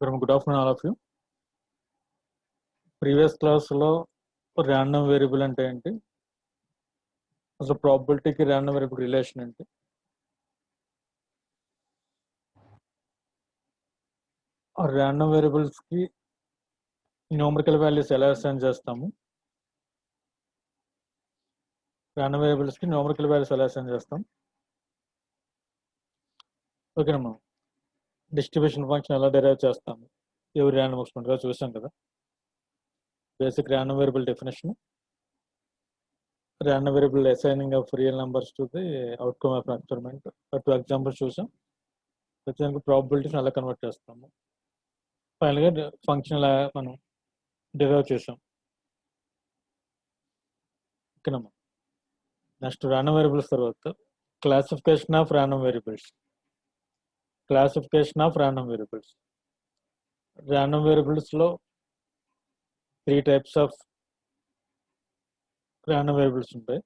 Good afternoon, all of you. Previous class lo random variable ante enti, asalu probability ki random variable relation enti, ఆ random variables ki numerical values ఎలా assign చేస్తాము, random variables ki numerical values ఎలా assign చేస్తాం. ఓకేనమ్మా, distribution function ఎలా derive చేస్తాము, ఎవరి random exponent గా చూసాం కదా. Basic random variable definition, random variable assigning of real numbers to the outcome of an experiment. Two examples చూసాం. ప్రతిదానికి ప్రాబబిలిటీస్ ఎలా కన్వర్ట్ చేస్తాము. ఫైనల్గా ఫంక్షన్ ఎలా మనం డెరైవ్ చేసాం. ఓకేనమ్మా, నెక్స్ట్ random variables తర్వాత classification of random variables. Classification of random variables. random variables లో 3 types of random variables ఉంటాయి.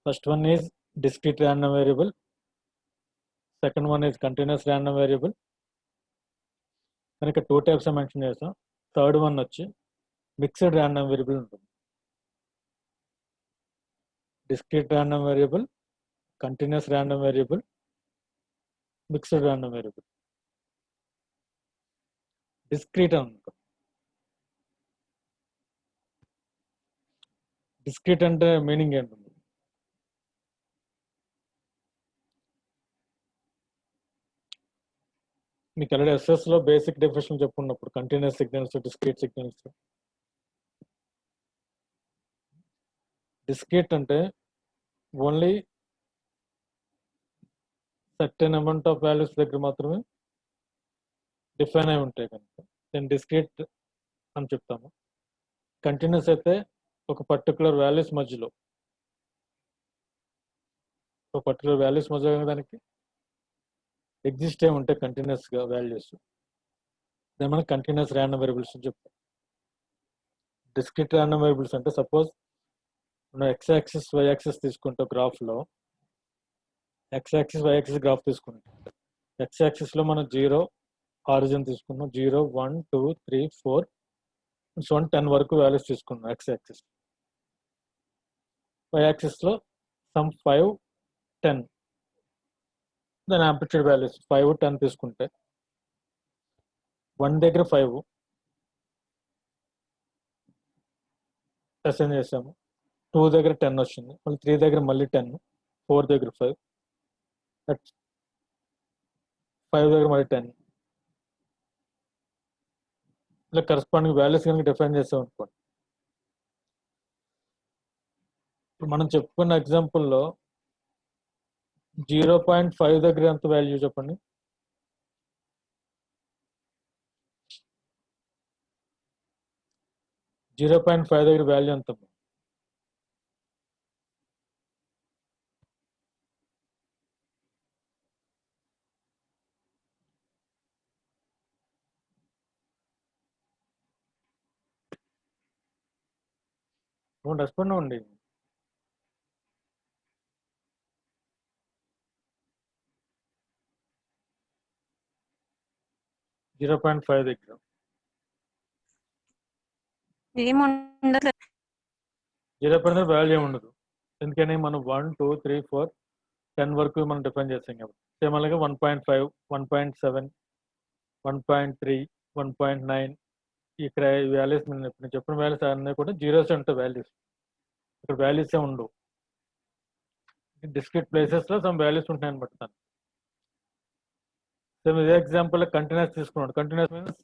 First one is discrete random variable. Second one is continuous random variable. కనుక 2 types mention చేస్తాం. Third one వచ్చి mixed random variable ఉంటుంది. discrete random variable, continuous random variable, mixed random variable. discrete అనుకో, discrete అంటే meaning ఏంటుంది, మీకు already S S లో basic definition చెప్పుకున్నప్పుడు continuous signals, discrete signals. Discrete అంటే only certain amount of values దగ్గర మాత్రమే డిఫైన్ అయి ఉంటాయి కనుక నేను డిస్క్రీట్ అని చెప్తాము. కంటిన్యూస్ అయితే ఒక పర్టికులర్ వాల్యూస్ మధ్యలో దానికి ఎగ్జిస్ట్ అయి ఉంటాయి కంటిన్యూస్ గా వాల్యూస్. మనం కంటిన్యూస్ ర్యాండమ్ వేరియబుల్స్ అని చెప్తాం. డిస్క్రీట్ ర్యాండమ్ వేరియబుల్స్ అంటే సపోజ్ మనం ఎక్స్ యాక్సిస్ వై యాక్సిస్ తీసుకుంటాం, గ్రాఫ్ లో X axis Y axis graph తీసుకుంటాం. ఎక్స్ యాక్సిస్ లో మనం 0 ఆరిజిన్ తీసుకున్నాం, 0 1 2 3 4 10 వరకు వాల్యూస్ తీసుకున్నాం ఎక్స్ యాక్సిస్. వై యాక్సిస్ లో సమ్ 5 10 దాని యాంప్లిట్యూడ్ వాల్యూస్ 5 10 తీసుకుంటే 1 దగ్గర 5 అసైన్ చేసాము, 2 దగ్గర 10 వచ్చింది, మళ్ళీ 3 దగ్గర మళ్ళీ 10, 4 దగ్గర 5, 5 దగ్గర మళ్ళీ 10. ఇలా కరస్పాండింగ్ వాల్యూస్ కనుక డిఫైన్ చేసాం అనుకోండి. ఇప్పుడు మనం చెప్పుకున్న ఎగ్జాంపుల్లో 0.5 దగ్గర ఎంత వాల్యూ చెప్పండి. 0.5 దగ్గర వాల్యూ ఎంత? రెస్పాండ్ అవ్వండి. 0.5 దగ్గర 0.5 వాల్యూ ఉండదు. ఎందుకని మనం 1 2 3 4 10 వరకు మనం డిఫైన్ చేస్తాం కాబట్టి. సేమ్ అలాగే 1.5 1.7 1.3 1.9 ఇక్కడ వాల్యూస్ నేను చెప్పిన వాల్యూస్ అన్నీ కూడా జీరోస్ ఉంటాయి వాల్యూస్. ఇక్కడ వాల్యూస్ ఉండవు. డిస్క్రీట్ ప్లేసెస్ లో సమ్ వాల్యూస్ ఉంటాయి అనమాట. దాన్ని సేమ్ ఇదే ఎగ్జాంపుల్ కంటిన్యూస్ తీసుకున్నాడు. కంటిన్యూస్ మీన్స్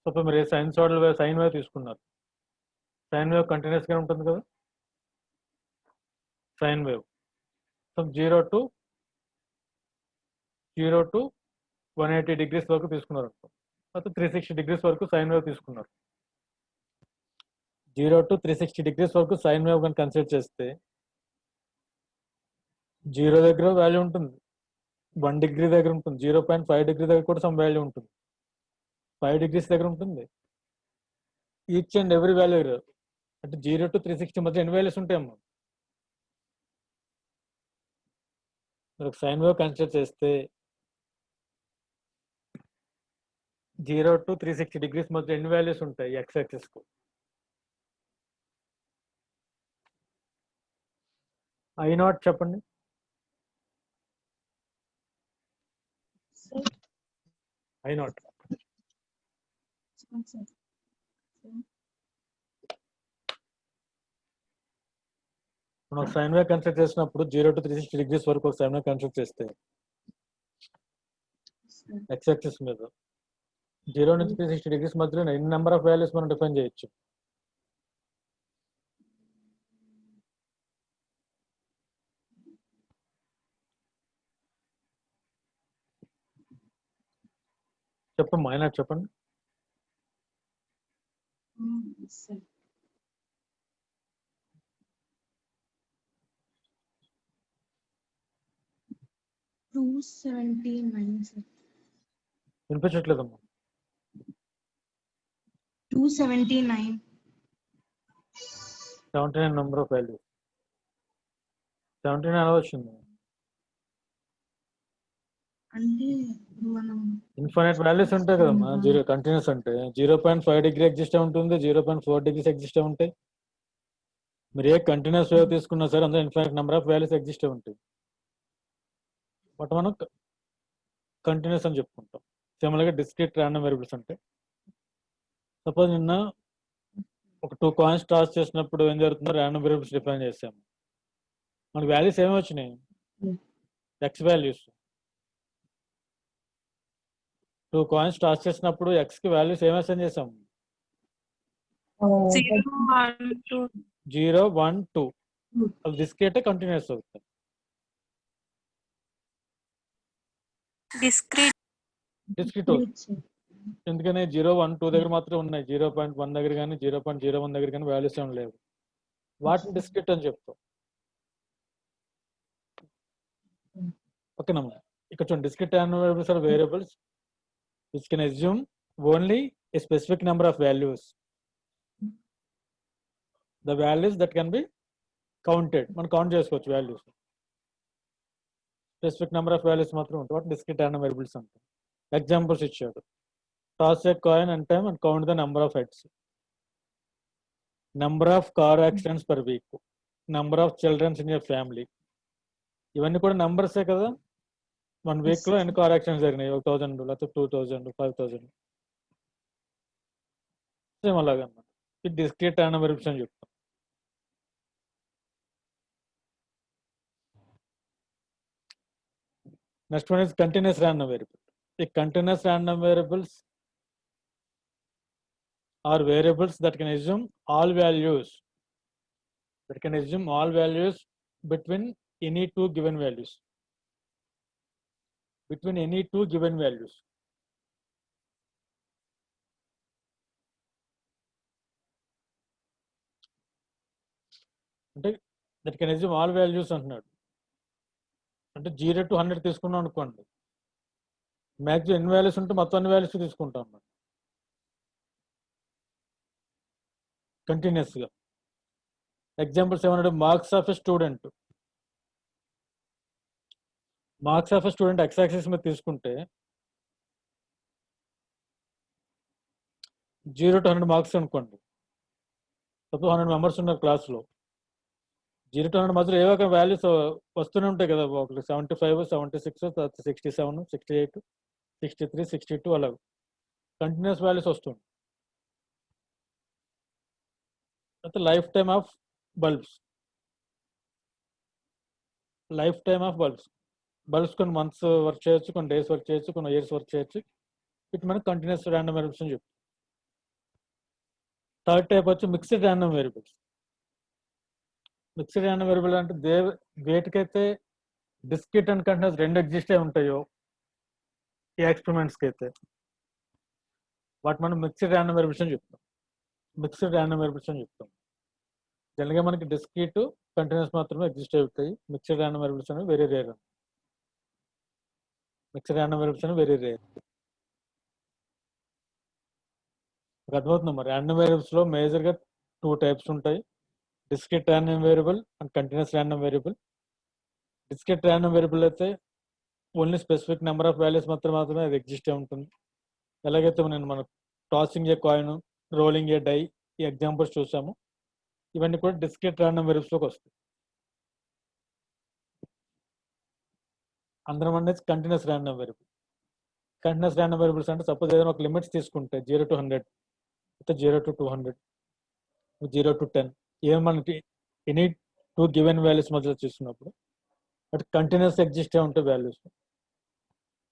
సపోజ్ మీరు సైన్ వేవ్ తీసుకున్నారు. సైన్ వేవ్ కంటిన్యూస్ గా ఉంటుంది కదా. Sine wave some 0 to 180 degrees వరకు తీసుకున్నారు అనుకో, అయితే 360 degrees వరకు సైన్ వేవ్ తీసుకున్నారు. 0 to 360 degrees వరకు సైన్ వేవ్ కానీ కన్సిడర్ చేస్తే 0 దగ్గర వాల్యూ ఉంటుంది, 1 degree దగ్గర ఉంటుంది, 0.5 degree దగ్గర కూడా సమ్ వాల్యూ ఉంటుంది, 5 degrees దగ్గర ఉంటుంది. ఈచ్ అండ్ ఎవ్రీ వాల్యూ అంటే 0 to 360 మధ్య ఎన్ని వాల్యూస్ ఉంటాయమ్మా. సైన్ వేవ్ కన్సిడర్ చేస్తే 0 to 360 degrees మధ్య ఎన్ని వాల్యూస్ ఉంటాయి x యాక్సిస్ కు? I0 చెప్పండి. I0 మనం సైన్ వేవ్ కన్స్ట్రక్ట్ చేసినప్పుడు 0 to 360 degrees వరకు ఒక సైన్ వేవ్ కన్స్ట్రక్ట్ చేస్తే x యాక్సిస్ మీద 0 నుంచి 360 degrees మధ్యలో ఎన్ని నెంబర్ ఆఫ్ వాల్యూస్ మనం డిఫైన్ చేయొచ్చు? చెప్పమ్మా I0 చెప్పండి. వినిపించట్లేదమ్మా. 279. 79 నెంబర్ ఆఫ్ వాల్యూస్. 79 ఎలా వచ్చింది? అంటే మనం ఇన్ఫైనైట్ వాల్యూస్ ఉంటాయి కదమ్మా. 0 కంటిన్యూస్ అంటే 0.5 డిగ్రీ ఎగ్జిస్ట్ ఉంటుంది, 0.4 డిగ్రీస్ ఎగ్జిస్ట్ ఉంటాయి. మీరు ఏ కంటిన్యూస్ వేవ్ తీసుకున్నా సరే అందులో infinite number of values exist ఉంటాయి. బట్ మనం కంటిన్యూస్ అని చెప్పుకుంటాం. సిమిలర్గా డిస్క్రీట్ ర్యాండమ్ వేరియబుల్స్ అంటే సపోజ్ నిన్న ఒక 2 కాయిన్స్ టాస్ చేసినప్పుడు ఏం జరుగుతుందో ర్యాండమ్ వేరియబుల్స్ డిఫైన్ చేసాము. మనకి వాల్యూస్ ఏమి వచ్చినాయి? X values. 2 కాయిన్స్ టాస్ చేసినప్పుడు ఎక్స్ కి వాల్యూస్ ఏమి అసైన్ చేసాం? 0, 1, 2. అవి డిస్క్రీట్ కంటిన్యూస్ అవుతాయి. డిస్క్రీట్ అవుతుంది. ఎందుకని 0, 1, 2 దగ్గర మాత్రం ఉన్నాయి. 0.1 దగ్గర కానీ 0.01 దగ్గర కానీ వాల్యూస్ ఏమి లేవు. వాటిని డిస్క్రీట్ అని చెప్తాం. ఓకేనమ్మా. ఇక్కడ చూడండి, discrete random variables are variables which can assume only a specific number of values. The values that can be counted. మనం కౌంట్ చేసుకోవచ్చు values. Specific number of values మాత్రం ఉంటాయి. వాటి డిస్క్రీట్ ర్యాండమ్ వేరియబుల్స్ అంటాం. ఎగ్జాంపుల్స్ ఇచ్చాడు. టాస్ ఏ కాయిన్ అంటే మనం count the number of heads, number of car accidents per week, number of childrens in your family. ఇవన్నీ కూడా నెంబర్సే కదా. 1 వీక్ లో ఎన్ని కార్ యాక్సిడెంట్స్ జరిగినాయి? 1000, లేకపోతే 2000, 5000. సేమ్ అలాగే అన్నమాట. ఇది డిస్క్రీట్ ర్యాండమ్ వేరియబుల్స్ అని చెప్తాం. Next one is continuous random variable. The continuous random variables are variables that can assume all values. Between any two given values. Between any two given values. అంటే that can assume all values అంటున్నాడు. అంటే 0 to 100 తీసుకున్నాం అనుకోండి, maximum ఎన్ని values ఉంటే మొత్తం అన్ని values తీసుకుంటాం అన్నమాట కంటిన్యూస్ గా. ఎగ్జాంపుల్స్ ఏమన్నాడు? Marks of a student. Marks of a student X axis మీద తీసుకుంటే 0 to 100 మార్క్స్ అనుకోండి. సపోజ్ 100 మెంబర్స్ ఉన్నారు క్లాస్లో. 0 to 100 మధ్యలో ఏవో ఒక వాల్యూస్ వస్తూనే ఉంటాయి కదా. ఒకటి 75, 76, 67, 68, 63, 62 అలా కంటిన్యూస్ వాల్యూస్ వస్తుంది. అయితే life time of bulbs. Bulbs కొన్ని మంత్స్ వర్క్ చేయొచ్చు, కొన్ని డేస్ వర్క్ చేయొచ్చు, కొన్ని ఇయర్స్ వర్క్ చేయొచ్చు. ఇటు మనకి కంటిన్యూస్ ర్యాండమ్ వేరియబుల్స్ అని చెప్తాం. థర్డ్ టైప్ వచ్చి mixed random variables. Mixed random variable అంటే వేటికైతే డిస్క్రీట్ అండ్ కంటిన్యూస్ రెండు ఎగ్జిస్ట్ అయి ఉంటాయో ఈ ఎక్స్పెరిమెంట్స్కి అయితే వాటి మనం మిక్స్డ్ ర్యాండమ్ వేరియబుల్స్ అని చెప్తాం. జనరల్గా మనకి డిస్క్రీట్ కంటిన్యూస్ మాత్రమే ఎగ్జిస్ట్ అవుతాయి. మిక్స్డ్ ర్యాండమ్ వేరియబుల్స్ అనేవి వెరీ రేర్. అర్థమవుతుందమ్మా. ర్యాండమ్ వేరియబుల్స్ లో మేజర్ గా 2 టైప్స్ ఉంటాయి. Discrete random variable and continuous random variable. Discrete random variable అయితే only specific number of values మాత్రమే అది ఎగ్జిస్ట్ ఉంటుంది. ఎలాగైతే మనం tossing a coin, rolling a die ఈ ఎగ్జాంపుల్స్ చూసాము, ఇవన్నీ కూడా డిస్క్రీట్ ర్యాండమ్ వేరియబుల్స్లోకి వస్తాయి. అందరం అనేది continuous random variable. Continuous random variables అంటే సపోజ్ ఏదైనా ఒక లిమిట్స్ తీసుకుంటే 0 to 100, అయితే 0 to 200, 0 to 10, ఏం మనకి ఎనీ టూ గివెన్ వాల్యూస్ మధ్యలో చూస్తున్నప్పుడు అటు కంటిన్యూస్ ఎగ్జిస్ట్ ఉంటే వాల్యూస్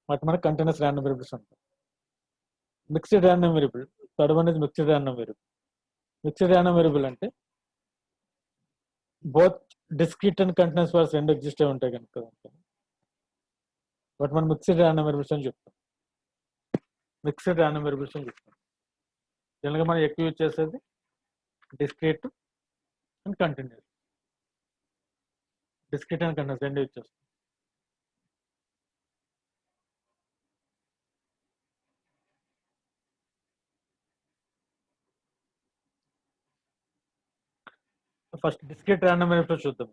వాటి మనకి కంటిన్యూస్ ర్యాండమ్ వేరియబుల్స్ అంటారు. Mixed random variable, third one is mixed random variable. Mixed random variable అంటే both discrete and continuous values రెండు ఎగ్జిస్ట్ ఉంటాయి కనుక బట్ మనం మిక్స్డ్ ర్యాండమ్ వేరియబుల్స్ అని చెప్తాం. మిక్స్డ్ ర్యాండమ్ వేరియబుల్స్ అని చెప్తాం. జనరల్గా మనం ఎక్కువ యూజ్ చేసేది discrete and continuous. Discrete and continuous రెండు యూజ్ చేస్తాం. ఫస్ట్ డిస్క్రీట్ ర్యాండమ్ వేరియబుల్స్ చూద్దాం.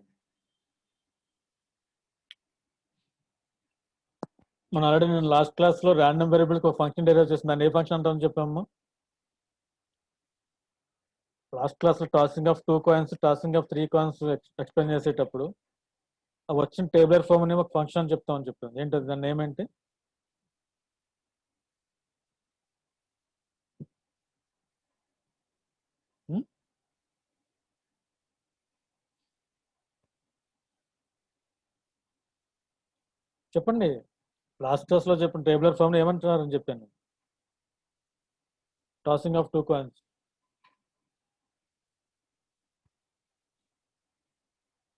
మనం ఆల్రెడీ నేను లాస్ట్ క్లాస్లో ర్యాండమ్ వేరియబుల్కి ఒక ఫంక్షన్ డెరైవ్ చేసిన దాన్ని ఏ ఫంక్షన్ అంటామని చెప్పాము. లాస్ట్ క్లాస్లో tossing of 2 coins, tossing of 3 coins explain చేసేటప్పుడు అవి వచ్చిన టేబులర్ ఫామ్ అని ఒక ఫంక్షన్ అని చెప్తామని చెప్తాను. ఏంటది, దాన్ని ఏమేంటి? చెప్పండి. లాస్ట్ క్లాస్లో చెప్పిన టేబులర్ ఫామ్ ఏమంటున్నారని చెప్పాను. Tossing of 2 coins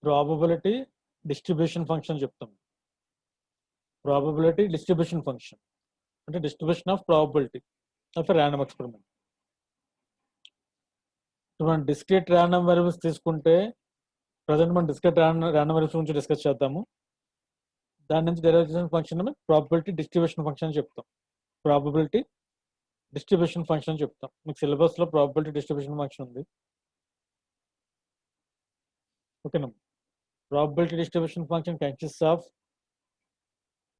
probability distribution function చెప్తాం. ప్రాబబిలిటీ డిస్ట్రిబ్యూషన్ ఫంక్షన్ అంటే distribution of probability of random experiment. మనం డిస్క్రీట్ ర్యాండమ్ వేరియబుల్స్ తీసుకుంటే ప్రజెంట్ మనం డిస్క్రీట్ ర్యాండమ్ వేరియబుల్స్ గురించి డిస్కస్ చేద్దాము. దాని నుంచి డెరైవ్ చేసిన ఫంక్షన్ ప్రాబబిలిటీ డిస్ట్రిబ్యూషన్ ఫంక్షన్ అని చెప్తాం. ప్రాబబిలిటీ డిస్ట్రిబ్యూషన్ ఫంక్షన్ అని చెప్తాం. మీకు సిలబస్లో ప్రాబబిలిటీ డిస్ట్రిబ్యూషన్ ఫంక్షన్ ఉంది, ఓకేనా. Probability distribution function consists of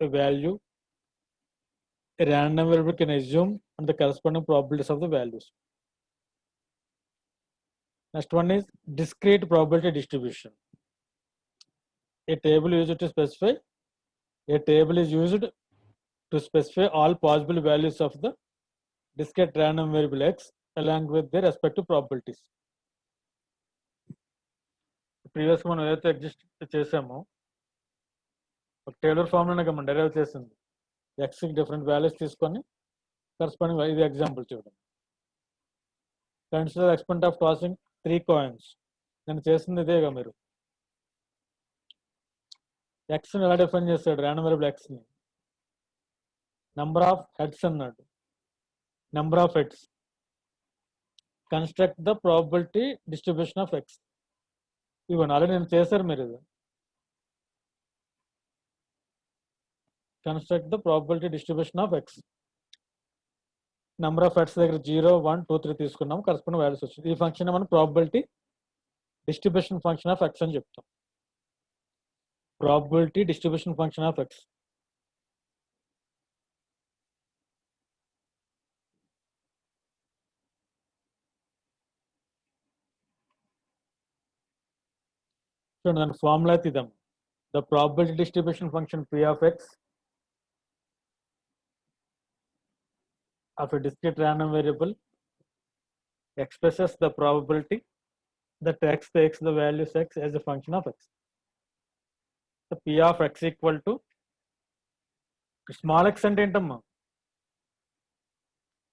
a value a random variable can assume and the corresponding probabilities of the values. Next one is discrete probability distribution. A table is used to specify all possible values of the discrete random variable x along with their respective probabilities. Previous మనం ఏదైతే exist చేసామో ఒక tabular ఫామ్లోనే మనం derive చేసింది. X different values తీసుకొని corresponding ఇది example చూడండి. Consider experiment of tossing 3 coins. నేను చేసింది ఇదేగా. మీరు ఎక్స్ని ఎలా డిఫైన్ చేస్తాడు? ర్యాండమ్ వేరియబుల్ ఎక్స్ని నెంబర్ ఆఫ్ హెడ్స్ అన్నాడు. Number of heads construct the probability distribution of x. ఇవన్నీ ఆల్రెడీ నేను చేశారు మీరు. ఇది construct the probability distribution of x. Number of heads దగ్గర 0, 1, 2, 3 తీసుకున్నాము, కరెస్పాండింగ్ వాల్యూస్ వచ్చింది. ఈ ఫంక్షన్ మనం probability distribution function of X అని చెప్తాం. Probability distribution function of X. చూడండి, దాని ఫార్ములా అయితే ఇద్దాం. The probability distribution function p of x of a discrete random variable expresses the probability that x takes the values x as a function of x. So p of x equal to small x అంటే ఏంటమ్మా?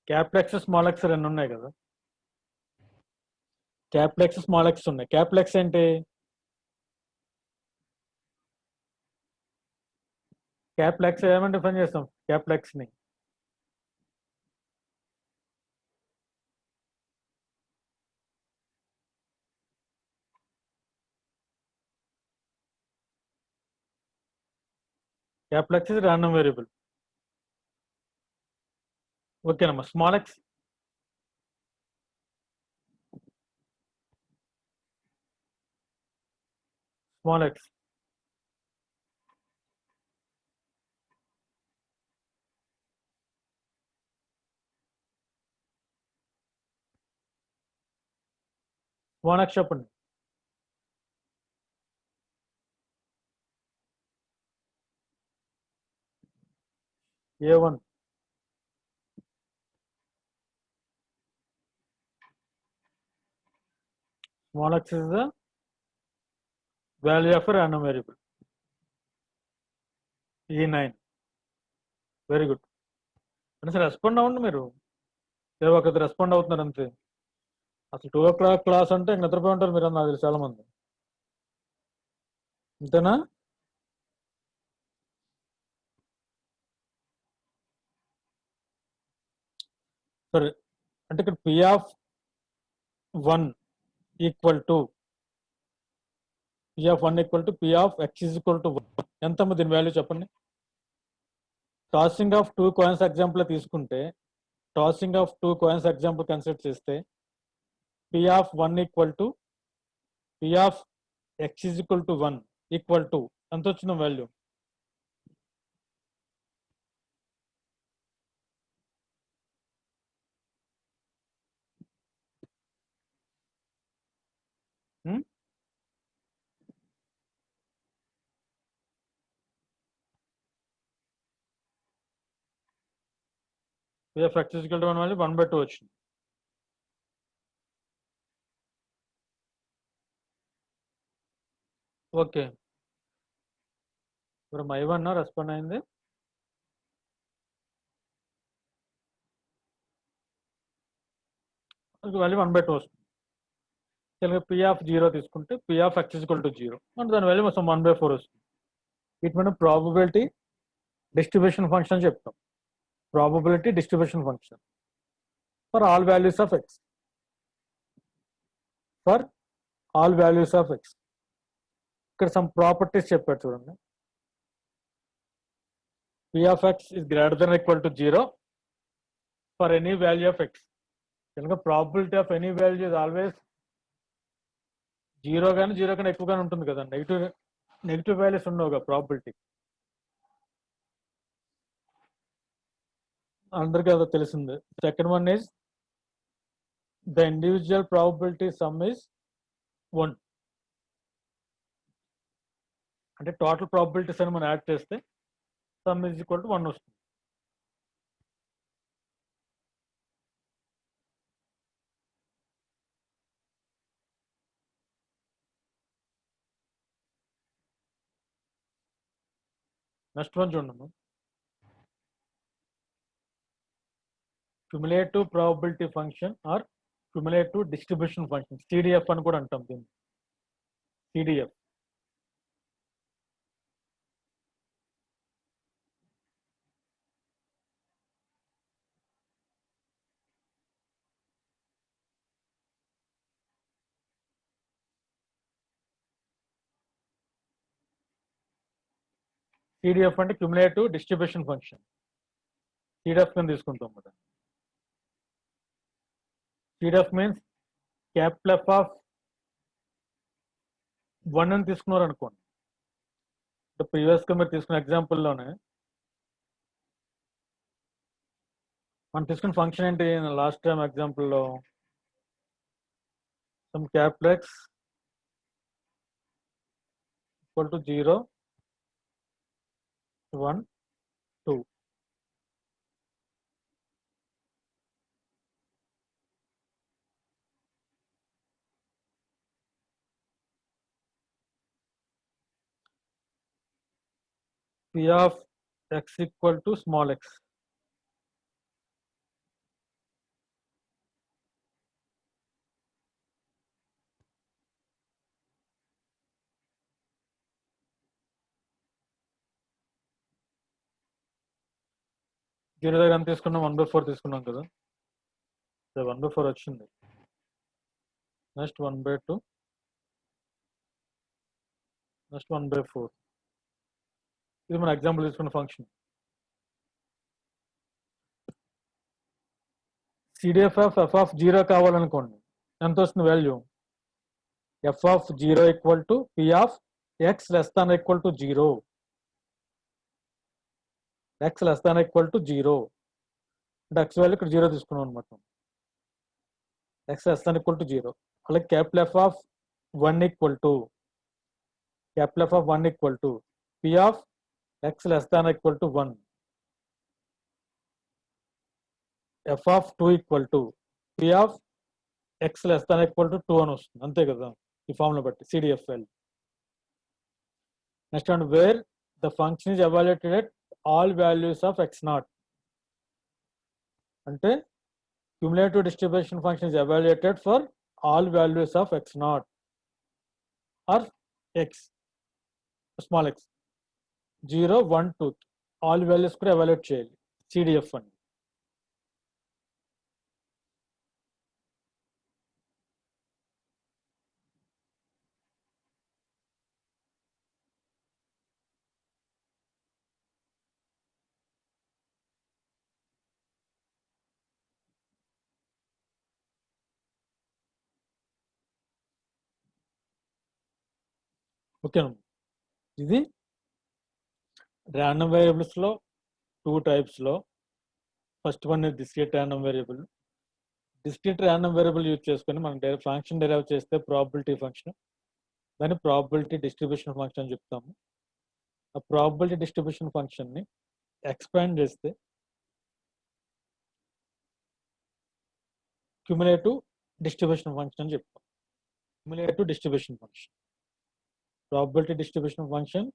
Capital x small x రెండు ఉన్నాయి కదా. Capital x small x ఉన్నాయి. Capital x ఏంటి? Capital x ఏమని define చేస్తాం? Capital ఎక్స్ని capital x is random variable, ఓకేనమ్మా. స్మాల్ ఎక్స్ స్మాల్ ఎక్స్ చెప్పండి. A1 small x is the value of a random variable. E9 very good. అంటే respond అవ్వండి మీరు, ఏ ఒకటి రెస్పాండ్ అవుతున్నారు అంతే. అసలు 2 o'clock క్లాస్ అంటే నిద్రపోయి ఉంటారు మీరు నాకు తెలిసి చాలా మంది, అంతేనా? సరే, అంటే ఇక్కడ P(1) equal to P(1) equal to P(x) equal to 1. ఎంత దీని వాల్యూ చెప్పండి. టాసింగ్ ఆఫ్ 2 కాయిన్స్ ఎగ్జాంపుల్ తీసుకుంటే, tossing of 2 coins example consider చేస్తే P(1) equal to P(x) equal to 1 equal to ఎంత వచ్చిన value? P(x) equal to 1 value 1/2 వచ్చింది. Okay, ఇప్పుడు I1 respond అయింది. వాల్యూ 1/2 వస్తుంది. P(0) తీసుకుంటే P(x) ఈక్వల్ టు 0 అంటే దాని వాల్యూ మొత్తం 1/4 వస్తుంది. వీటి మనం ప్రాబబిలిటీ డిస్ట్రిబ్యూషన్ ఫంక్షన్ చెప్తాం. Probability distribution function for all values of X. For all values of X. ఇక్కడ సమ్ ప్రాపర్టీస్ చెప్పారు చూడండి. P(x) is greater than or equal to 0 for any value of x. కనుక probability of any value is always 0 కానీ 0 కన్నా ఎక్కువగానే ఉంటుంది కదా. Negative values ఉండవుగా ప్రాబిలిటీ. అందరికీ అదో తెలిసింది. Second one is the individual probability sum is 1. అంటే టోటల్ ప్రాబిలిటీస్ అని మనం యాడ్ చేస్తే సమ్ ఈజ్ ఈక్వల్ టు 1 వస్తుంది. నెక్స్ట్ వన్ చూడండి. Cumulative probability function are cumulative distribution function, CDF అని కూడా అంటాం దీన్ని. CDF. CDF అంటే క్యుములేటివ్ డిస్ట్రిబ్యూషన్ ఫంక్షన్. CDF కింద తీసుకుంటాం కదా. CDF means capital F of 1 అని తీసుకున్నారు అనుకోండి. ప్రీవియస్గా మీరు తీసుకున్న ఎగ్జాంపుల్లోనే మనం తీసుకున్న ఫంక్షన్ ఏంటి? లాస్ట్ టైం ఎగ్జాంపుల్లో some capital X equal to 0, 1, 2. P(x) equal to small x. దీని దగ్గర ఎంత తీసుకున్నాం? 1/4 తీసుకున్నాం కదా. 1/4 వచ్చింది. Next 1/2, next 1/4. ఇది మన ఎగ్జాంపుల్ తీసుకున్న ఫంక్షన్. CDF ఆఫ్ F(0) కావాలనుకోండి, ఎంత వస్తుంది value? F(0) equal to P(x) less than equal to 0. x less than equal to 0 అంటే x వాల్యూ ఇక్కడ 0 తీసుకున్నాం అనమాట. x less than equal to 0. అలాగే capital F of 1 equal to capital F of 1 equal to P of x less than or equal to 1. F of 2 equal to P of x less than or equal to 2 అని వస్తుంది అంతే కదా ఈ formula బట్టి CDFL. Next one where the function is evaluated at all values of x naught అంటే cumulative distribution function is evaluated for all values of x naught or x small x 0 1 2 all values కూడా evaluate చేయాలి CDF అని. ఓకేనా, ఇది random variables లో 2 types లో first one discrete random variable. Discrete random variable use చేసుకొని మనం direct function derive చేస్తే ప్రాబబిలిటీ ఫంక్షన్, దాన్ని ప్రాబబిలిటీ డిస్ట్రిబ్యూషన్ ఫంక్షన్ అని చెప్తాము. ఆ ప్రాబబిలిటీ డిస్ట్రిబ్యూషన్ ఫంక్షన్ ని ఎక్స్పాండ్ చేస్తే క్యుములేటివ్ డిస్ట్రిబ్యూషన్ ఫంక్షన్ అని చెప్తాం. Cumulative distribution function probability distribution function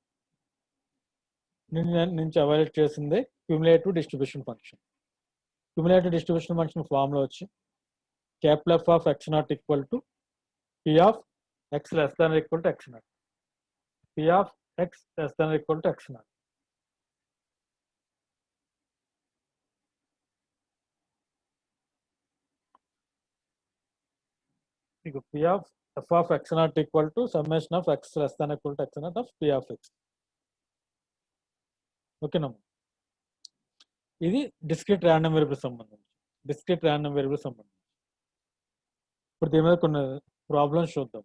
నుంచి ఎవాల్యుయేట్ చేసిందే cumulative distribution function. Cumulative distribution function formula వచ్చి capital F of x naught equal to P of x less than equal to x naught. P of x less than equal to x naught. మీకు P of F of x naught equal to summation of x less than equal to x naught of P of x. ఓకేనా, ఇది discrete random variable సంబంధించి. Discrete random variable సంబంధించి ఇప్పుడు దీని మీద కొన్ని problems చూద్దాం.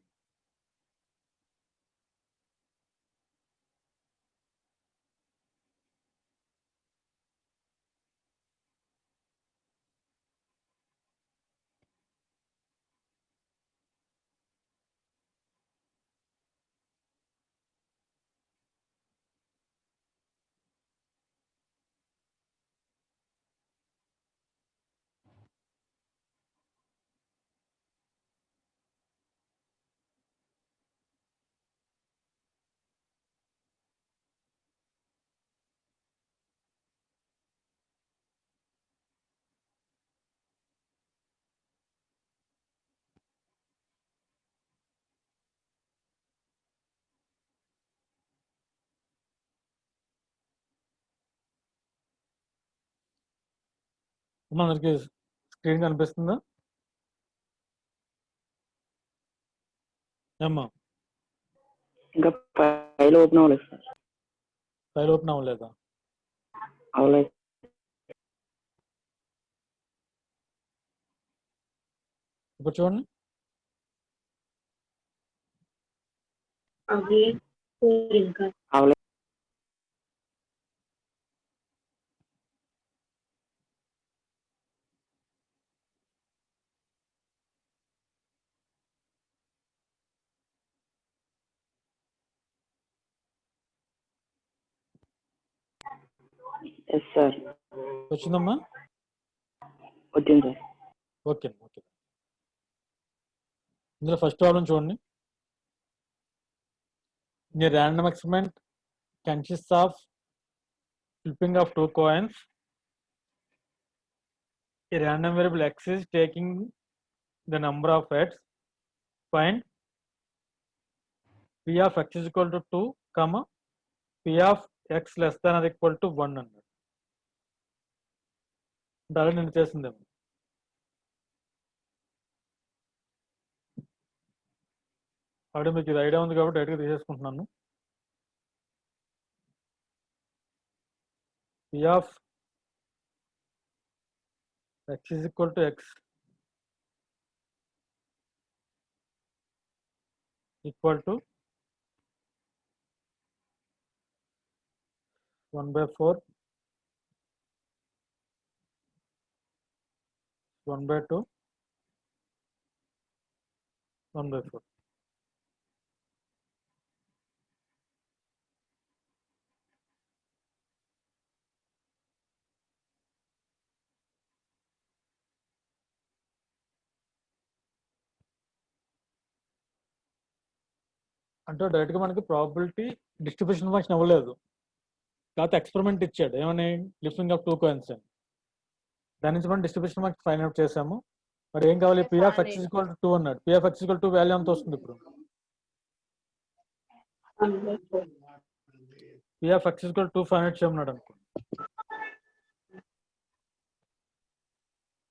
అందరికి స్క్రీన్ కనిపిస్తుందా ఏమ్మా? ఇంకా ఫైల్ ఓపెన్ అవ్వలేదు సార్. ఫైల్ ఓపెన్ అవ్వలేదా? అవ్వలేదు. ఇప్పుడు చూడండి. అవ్వలేదు. Yes sir. వచ్చిందమ్మా? వచ్చింది సార్. Okay okay. ఇందులో ఫస్ట్ ప్రాబ్లం చూడండి. The random experiment consists of flipping of 2 coins. A random variable x is taking the number of heads. Find p of x is equal to 2, comma p of x less than or equal to 1 అన్నాడు. అంటే నేను చేసిందేమో. ఆవిడ మీకు ఇది idea ఉంది కాబట్టి డైరెక్ట్గా తీసేసుకుంటున్నాను. p of x is equal to x equal to 1/4 1/2 1/4. అంటే డైరెక్ట్గా మనకి ప్రాబిలిటీ డిస్ట్రిబ్యూషన్ ఫంక్షన్ అవ్వలేదు, కాకపోతే ఎక్స్పెరిమెంట్ ఇచ్చాడు ఏమని, లిఫ్టింగ్ ఆఫ్ 2 కాయిన్స్ అని. దాని నుంచి మనం డిస్ట్రిబ్యూషన్ ఫంక్షన్ ఫైండ్ అవుట్ చేసాము. మరి ఏం కావాలి, p of x = 2 అన్నాడు. p of x = 2 వాల్యూ ఎంత వస్తుంది ఇప్పుడు? p of x = 2 find out చేయమన్నాడు అనుకో.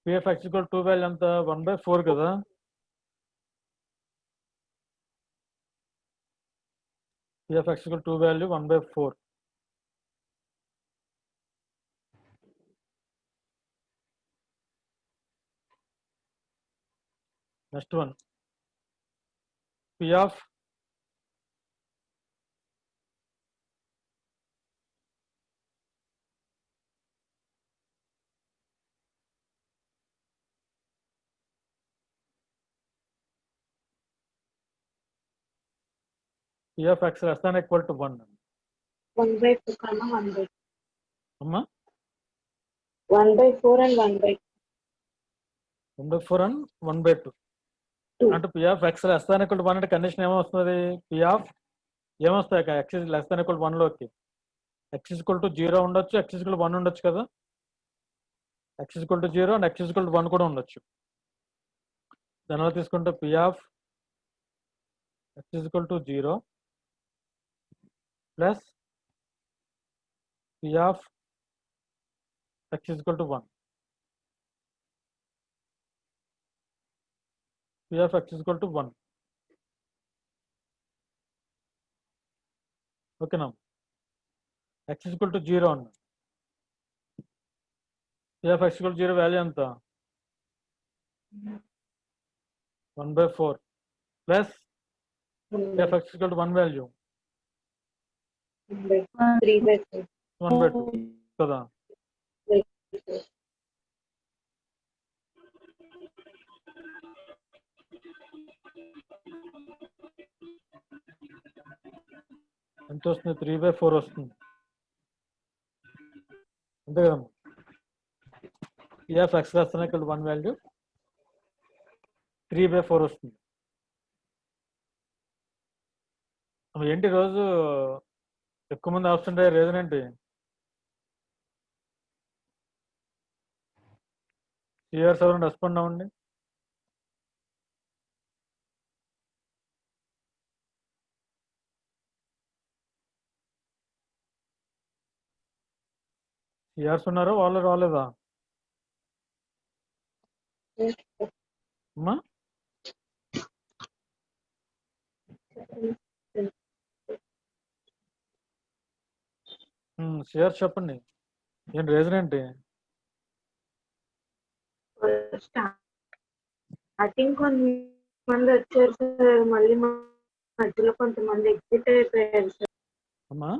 p of x = 2 వాల్యూ ఎంత? 1/4 కదా. p of x = 2 value 1/4. Next one, p of x less than or equal to 1. 1/2 కన్నా 1/2. అమ్మా 1/4 and 1/2. 1/4 and 1/2. అంటే p of x less than or equal to 1 అంటే condition ఏమొస్తుంది? p of ఏమొస్తాయి x is less than or equal to 1 లోకి x = 0 ఉండొచ్చు, x = 1 ఉండొచ్చు కదా. x = 0 అండ్ x = 1 కూడా ఉండొచ్చు. దానివల్ల తీసుకుంటే p of x = 0 plus p of x = 1. p of x = 1. ఓకేనా. x = 0 అన్న. p of x = 0 వాల్యూ ఎంత? 1/4 plus p of x = 1 value 3/4. 1/2 కదా. ఎంత వస్తుంది? 3/4 వస్తుంది అంతే కదమ్మా. p of x less than or equal to 1 value 3/4 వస్తుంది. ఏంటి రోజు ఎక్కువ మంది ఆప్షన్ అయ్యే రీజన్ ఏంటి? సిఆర్స్ ఎవరైనా రెస్పాండ్ అవ్వండి. సిఆర్స్ ఉన్నారా, వాళ్ళు రాలేదా అమ్మా? సిఆర్స్ చెప్పండి, ఏంటి రీజన్ ఏంటి? స్టార్టింగ్ కొంతమంది వచ్చారు సార్, మళ్ళీ మధ్యలో కొంతమంది ఎగ్జిట్ అయిపోయారు సార్. అమ్మా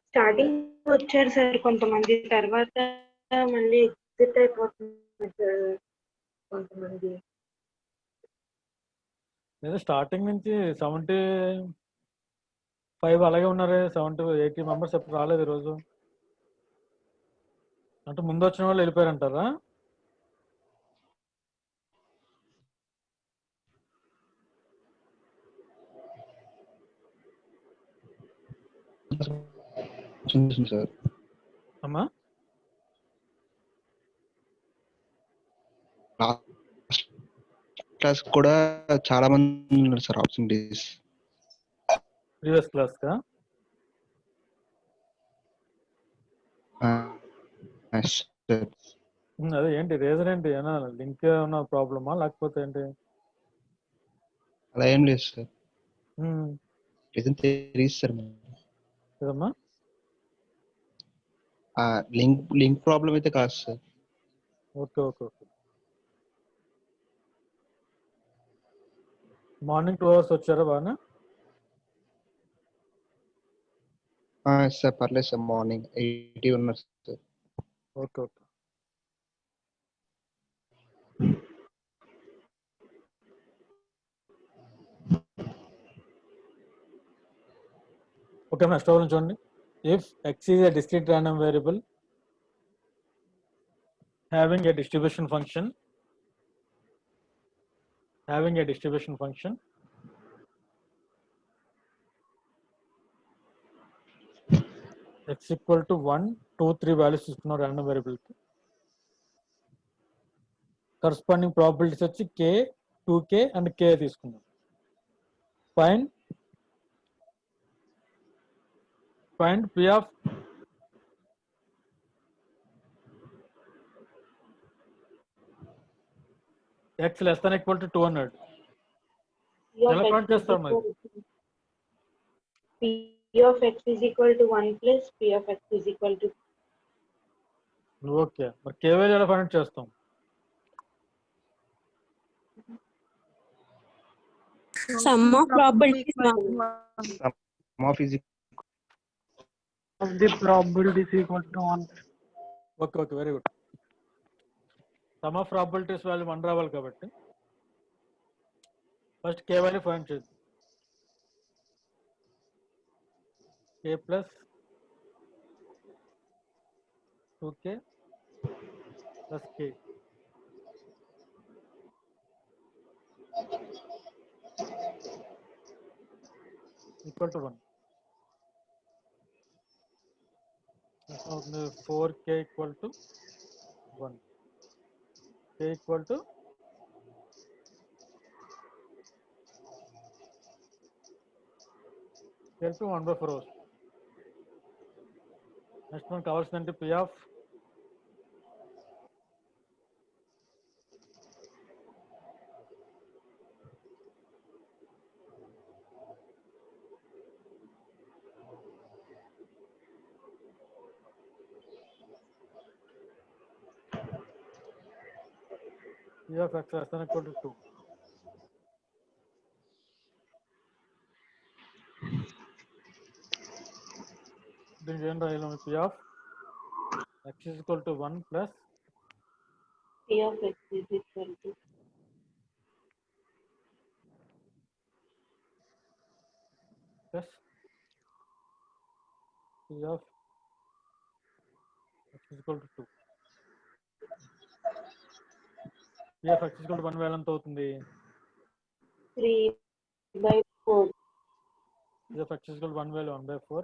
స్టార్టింగ్ వచ్చారు సార్ కొంతమంది, తర్వాత మళ్ళీ ఎగ్జిట్ అయిపోతున్నారు సార్ కొంతమంది. లేదా స్టార్టింగ్ నుంచి 75 అలాగే ఉన్నారే, 70-80 మెంబర్స్ ఎప్పుడు రాలేదు ఈరోజు. అంటే ముందు వచ్చిన వాళ్ళు వెళ్ళిపోయారంటారా? సార్ అమ్మా క్లాస్ కూడా చాలా మంది ఉన్నారు సార్ ఆపర్చునిటీస్. ప్రీవియస్ క్లాస్ కా? అదే ఏంటి రీజన్ ఏంటి? ఏమైనా లింక్ ఏమైనా ప్రాబ్లమా లేకపోతే ఏంటి? అలా ఏం లేదు సార్, ఉమ్, రీజన్ తెలియదు సార్. కదమ్మా. లింక్ ప్రాబ్లం అయితే కాదు sir. Okay okay okay. Morning 2 hours వచ్చారా బాగా? సార్ పర్లేదు సార్, మార్నింగ్ 80 ఉన్నారు sir. Okay okay. Okay, next problem చూడండి. If x is a discrete random variable having a distribution function x equal to 1, 2, 3 values తీసుకున్నాం random variable కి. Corresponding probabilities వచ్చి k, 2k and k తీసుకున్నాం. Find p of x less than equal to 2 అన్నాడు. ఎలా count చేస్తాం మరి? P of x is equal to 1 plus P of x is equal to okay, మరి k value ఎలా find చేస్తాం? Sum of probabilities. Sum of is of the probability is equal to 1. Okay, very good. Some of probabilities value 1 రావాలి కాబట్టి first k value find చేద్దాం. k plus 2k plus k equal to 1. 4k equal to 1. k equal to 1/4. Next మనకు కావాల్సిందంటే p of x less than equal to 2. దీనికి ఏం రాయాలి? p of x is equal to 1 plus P of x is equal to plus p of x is equal to 2. p of x is equal to 1 value ఎంత అవుతుంది? 3/4. p of x is equal to 1 value 1/4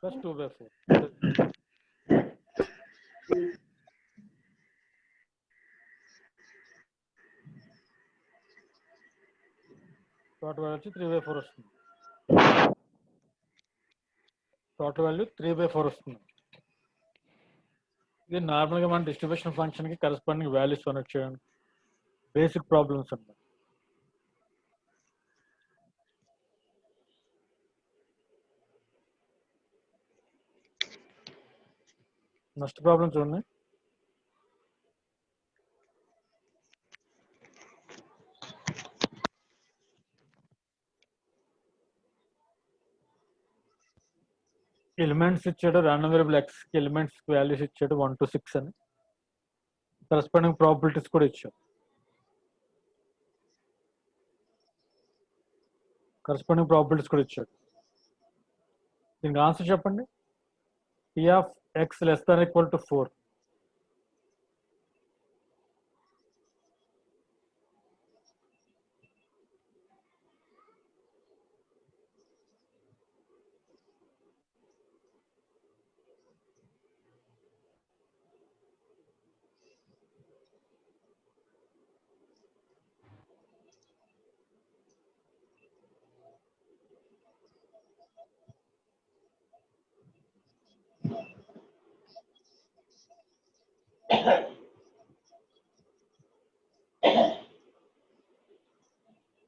plus 2/4. Total value వచ్చి 3/4 వస్తుంది. Total value 3/4 వస్తుంది. ఇది నార్మల్గా మన distribution ఫంక్షన్కి corresponding values connect చేయడానికి బేసిక్ ప్రాబ్లమ్స్ అన్నమాట. నెక్స్ట్ ప్రాబ్లం చూడండి. ఎలిమెంట్స్ ఇచ్చాడు, రాండమ్ వేరియబుల్ x కి ఎలిమెంట్స్ వాల్యూస్ ఇచ్చాడు 1 to 6 అని. కరస్పాండింగ్ ప్రాబిలిటీస్ కూడా ఇచ్చాడు. దీనికి ఆన్సర్ చెప్పండి. p of x less than equal to 4.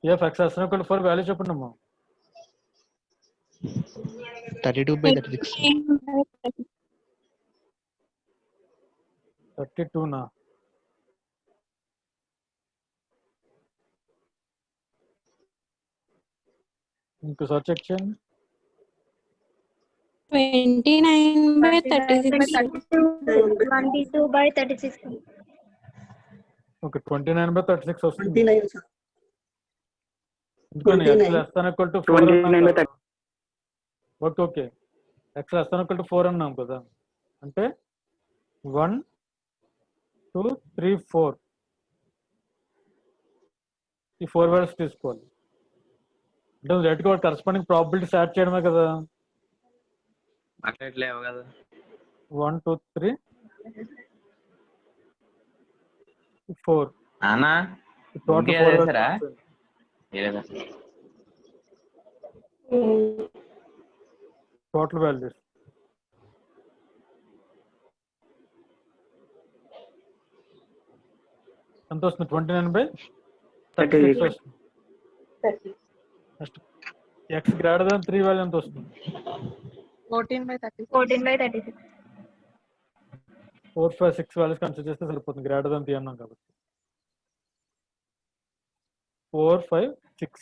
p of x less than equal to 4 value చెప్పండి అమ్మా. 32/36. 32 ఇంకోసారి చెక్ చేయండి. 29/36. 22/36. ఓకే, 29/36 వస్తుంది. 29, sir. ఎందుకని x 29. less than equal to 4 29/36. Okay okay X less than equal to 4 అన్నాం కదా, అంటే 1 2 3 4 ఈ 4 వాల్యూస్ తీసుకోవాలి. అంటే డైరెక్ట్గా వాటి కరస్పాండింగ్ ప్రాబిలిటీస్ యాడ్ చేయడమే కదా. అట్లా లేవు కదా. 1 2 3 4 నానా టోటల్ 4 వేసారా? టోటల్ వాల్యూస్ ఎంత వస్తుంది? 29/36 వస్తుంది. Next X greater than 3 value ఎంత వస్తుంది? 14/36. 4 5 6 వాల్యూస్ కన్సిడర్ చేస్తే సరిపోతుంది, గ్రేటర్ దాన్ 3 అన్నాం కాబట్టి. 4 5 6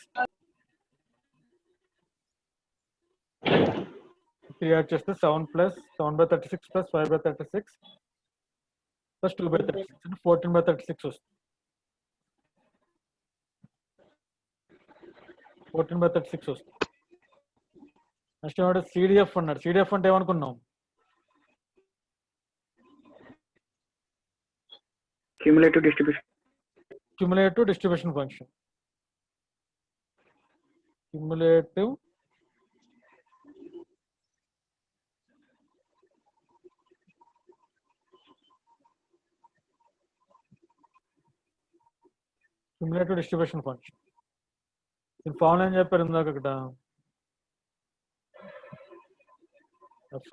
3 యాడ్ చేస్తే 7 ప్లస్ 7/36 ప్లస్ 5/36 ప్లస్ 2/36 అంటే 14/36 వస్తుంది. 14/36 వస్తుంది. నెక్స్ట్ ఏమంటే సిడిఎఫ్ అన్నాడు. సిడిఎఫ్ అంటే ఏమనుకున్నాం? Cumulative distribution. Cumulative distribution function. Cumulative distribution function. దీని ఫార్ములా ఏం చెప్పారు ఇందాక అక్కడ? F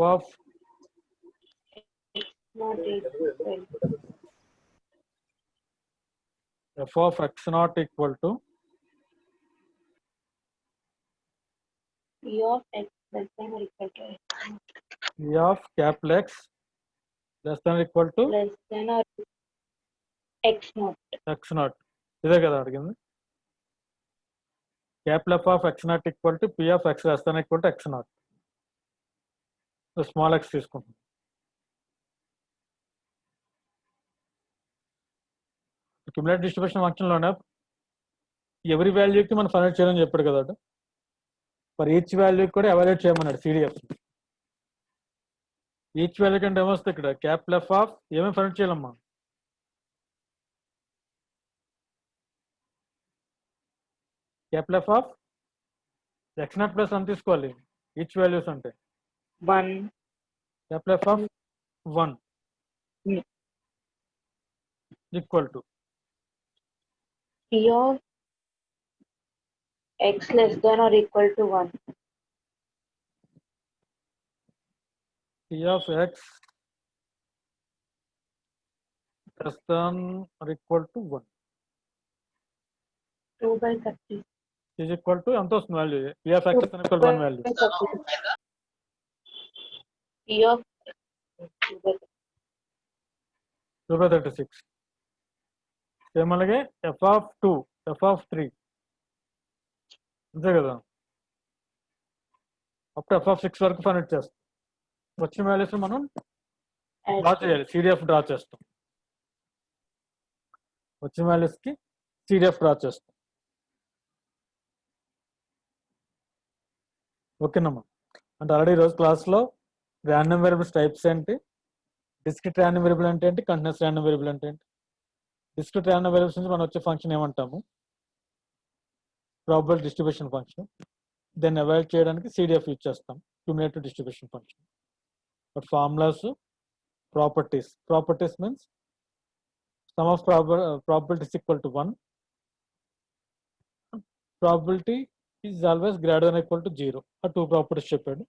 of x naught equal to E of capital X less than or equal to x naught. ఇదే కదా అడిగింది. Capital F of x naught equal to P of x less than equal to x not. Small X తీసుకుంటాం. Cumulative distribution ఫంక్షన్లోనే ఎవరి వాల్యూకి మనం find out చేయాలని చెప్పాడు కదా. For each వాల్యూకి కూడా ఎవాల్యుయేట్ చేయమన్నాడు సిడిఎఫ్. ఈచ్ వాల్యూ కంటే ఏమొస్తుంది ఇక్కడ? క్యాపిటల్ ఎఫ్ ఆఫ్ ఏమేమి ఫైండ్ అవుట్ చేయాలమ్మా? Capital F of x naught plus అని తీసుకోవాలి ఈచ్ వాల్యూస్ అంటే. 1 capital F of 1 equal to P of x less than or equal to 1. P of x less than or equal to 1 2/30. is equal to ఎంత వస్తుంది value? P of x less than or equal to 1 value. P of 2/36. Same అలాగే F of 2 F of 3 అంతే కదా. అప్పుడు F of 6 వరకు find out చేస్తాం. వచ్చిన values మనం డ్రా చేయాలి, సిడిఎఫ్ డ్రా చేస్తాం. వచ్చిన వాల్యూస్కి సిడిఎఫ్ డ్రా చేస్తాం. ఓకేనమ్మా. అంటే ఆల్రెడీ ఈరోజు క్లాస్లో ర్యాండమ్ వేరియబుల్స్ టైప్స్ ఏంటి, డిస్క్రిట్ ర్యాండమ్ వేరియబుల్ అంటే ఏంటి, కంటిన్యూస్ ర్యాండమ్ వేరియబుల్ అంటే ఏంటి, డిస్క్రిట్ ర్యాండమ్ వేరియబుల్స్ నుంచి మనం వచ్చే ఫంక్షన్ ఏమంటాము, ప్రాబబిలిటీ డిస్ట్రిబ్యూషన్ ఫంక్షన్. దాన్ని అవాయిడ్ చేయడానికి సిడిఎఫ్ యూజ్ చేస్తాం, cumulative distribution function. But formulas, properties means some of probability is equal to 1, probability is always greater than or equal to 0. ఆ 2 properties చెప్పాడు.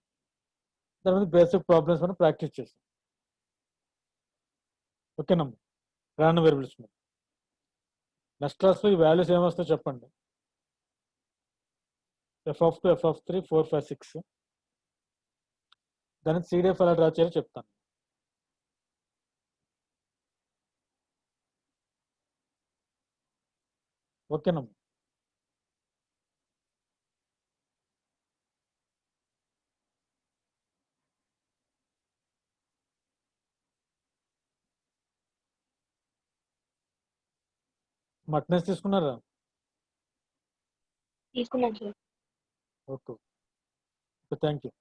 దాని మీద బేసిక్ ప్రాబ్లమ్స్ మనం practice చేస్తాం. ఓకేనమ్మా. ర్యాండమ్ వేరియబుల్స్ మీద నెక్స్ట్ క్లాస్లో ఈ వాల్యూస్ ఏమొస్తాయో చెప్పండి. ఎఫ్ ఆఫ్ 2 ఎఫ్ ఆఫ్ 3 4 5 6 దానికి సిడిఎఫ్ ఎలా డ్రా చేయాలో చెప్తాను. ఓకేనమ్మా. మటనెస్ తీసుకున్నారా? తీసుకున్నాను సార్. Okay, thank you.